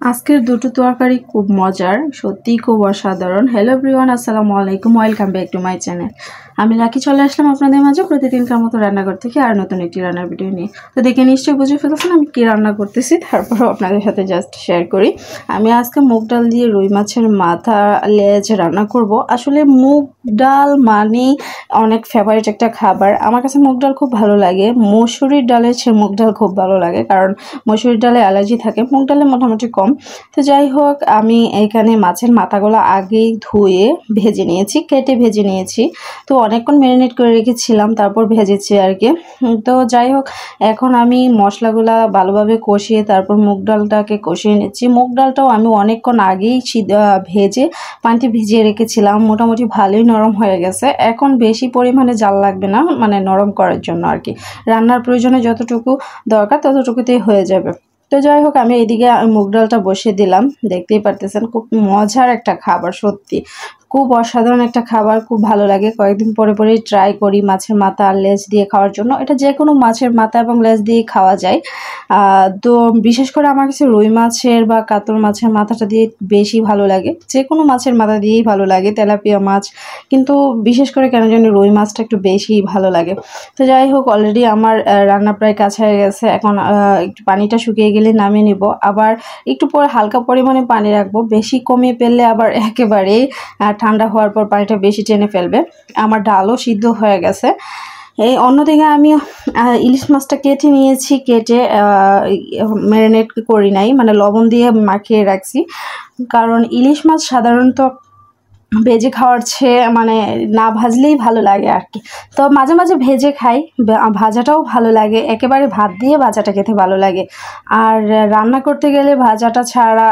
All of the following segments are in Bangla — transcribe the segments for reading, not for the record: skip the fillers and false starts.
আজকের দুটো তরকারি খুব মজার, সত্যিই খুব অসাধারণ। হ্যালো এভরিওয়ান, আসসালামু আলাইকুম, welcome back to my channel. আমি লাকি চলে আসলাম আপনাদের মাঝে প্রতিদিনকার মতো রান্নাঘর থেকে আর নতুন একটি রান্নার ভিডিও নিয়ে। তো দেখে নিশ্চয়ই বুঝে ফেলেছেন আমি কী রান্না করতেছি, তারপরও আপনাদের সাথে জাস্ট শেয়ার করি। আমি আজকে মুগ ডাল দিয়ে রুই মাছের মাথা লেজ রান্না করব। আসলে মুগ ডাল মানেই অনেক ফেভারিট একটা খাবার। আমার কাছে মুগ ডাল খুব ভালো লাগে। মসুরির ডালের চেয়ে মুগ ডাল খুব ভালো লাগে, কারণ মসুরির ডালে অ্যালার্জি থাকে, মুগ ডালে মোটামুটি কম। তো যাই হোক, আমি এইখানে মাছের মাথাগুলো আগেই ধুয়ে ভেজে নিয়েছি, কেটে ভেজে নিয়েছি। তো অনেকক্ষণ ম্যারিনেট করে রেখেছিলাম, তারপর ভেজেছি আর কি। তো যাই হোক, এখন আমি মশলাগুলা ভালোভাবে কষিয়ে তারপর মুগ ডালটাকে কষিয়ে নিচ্ছি। মুগ ডালটাও আমি অনেকক্ষণ আগেই ভেজে পানিতে ভিজিয়ে রেখেছিলাম, মোটামুটি ভালোই নরম হয়ে গেছে। এখন বেশি পরিমাণে জাল লাগবে না, মানে নরম করার জন্য আর কি। রান্নার প্রয়োজনে যতটুকু দরকার ততটুকুতেই হয়ে যাবে। তো যাই হোক, আমি এইদিকে মুগ ডালটা বসিয়ে দিলাম। দেখতেই পারতেছেন খুব মজার একটা খাবার, সত্যি খুব অসাধারণ একটা খাবার, খুব ভালো লাগে। কয়েকদিন পরে পরেই ট্রাই করি মাছের মাথা আর লেজ দিয়ে খাওয়ার জন্য। এটা যে কোনো মাছের মাথা এবং লেজ দিয়ে খাওয়া যায়। তো বিশেষ করে আমার কাছে রুই মাছের বা কাতল মাছের মাথাটা দিয়ে বেশি ভালো লাগে। যে কোনো মাছের মাথা দিয়েই ভালো লাগে, তেলাপিয়া মাছ, কিন্তু বিশেষ করে কেন জানি রুই মাছটা একটু বেশি ভালো লাগে। তো যাই হোক, অলরেডি আমার রান্না প্রায় কাছে হয়ে গেছে। এখন একটু পানিটা শুকিয়ে গেলে নামিয়ে নিব। আবার একটু পরে হালকা পরিমাণে পানি রাখবো, বেশি কমিয়ে ফেললে আবার একেবারেই ঠান্ডা হওয়ার পর পানিটা বেশি টেনে ফেলবে। আমার ডালও সিদ্ধ হয়ে গেছে। এই অন্যদিকে আমি ইলিশ মাছটা কেটে নিয়েছি, কেটে ম্যারিনেট করি নাই, মানে লবণ দিয়ে মাখিয়ে রাখছি। কারণ ইলিশ মাছ সাধারণত ভেজে খাওয়ার চেয়ে মানে না ভাজলেই ভালো লাগে আর কি। তো মাঝে মাঝে ভেজে খাই, ভাজাটাও ভালো লাগে, একেবারে ভাত দিয়ে ভাজাটা খেতে ভালো লাগে। আর রান্না করতে গেলে ভাজাটা ছাড়া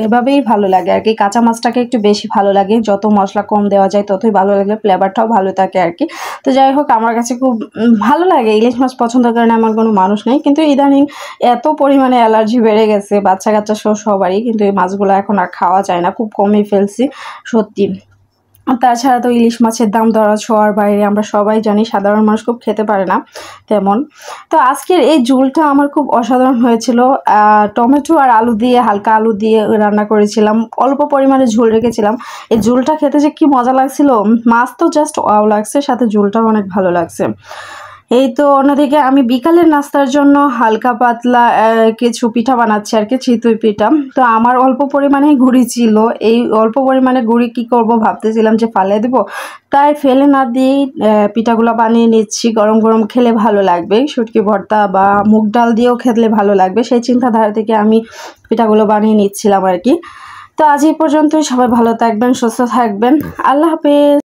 এভাবেই ভালো লাগে আর কি। কাঁচা মাছটাকে একটু বেশি ভালো লাগে, যত মশলা কম দেওয়া যায় ততই ভালো লাগে, ফ্লেভারটাও ভালো থাকে আর কি। তো যাই হোক, আমার কাছে খুব ভালো লাগে। ইলিশ মাছ পছন্দ করে না এমন কোনো মানুষ নেই, কিন্তু ইদানিং এত পরিমাণে অ্যালার্জি বেড়ে গেছে বাচ্চা কাচ্চা সহ সবারই, কিন্তু এই মাছগুলো এখন আর খাওয়া যায় না, খুব কমই ফেলছি সত্যি। তাছাড়া তো ইলিশ মাছের দাম ধরা ছোঁয়ার বাইরে, আমরা সবাই জানি সাধারণ মানুষ খুব খেতে পারে না তেমন। তো আজকের এই ঝোলটা আমার খুব অসাধারণ হয়েছিল। টমেটো আর আলু দিয়ে, হালকা আলু দিয়ে রান্না করেছিলাম, অল্প পরিমাণে ঝোল রেখেছিলাম। এই ঝোলটা খেতে যে কি মজা লাগছিল, মাছ তো জাস্ট ওয়াও লাগছে, সাথে ঝোলটাও অনেক ভালো লাগছে। এই তো অন্যদিকে আমি বিকালের নাস্তার জন্য হালকা পাতলা কিছু পিঠা বানাচ্ছি আর কি, চিতই পিঠা। তো আমার অল্প পরিমাণে গুড়ি ছিল, এই অল্প পরিমাণে গুড়ি কি করব ভাবতেছিলাম যে ফালিয়ে দেবো, তাই ফেলে না দিয়েই পিঠাগুলো বানিয়ে নিচ্ছি। গরম গরম খেলে ভালো লাগবে, শুটকি ভর্তা বা মুগ ডাল দিয়েও খেলে ভালো লাগবে, সেই চিন্তাধারা থেকে আমি পিঠাগুলো বানিয়ে নিচ্ছিলাম আর কি। তো আজ এই পর্যন্তই, সবাই ভালো থাকবেন, সুস্থ থাকবেন, আল্লাহ হাফেজ।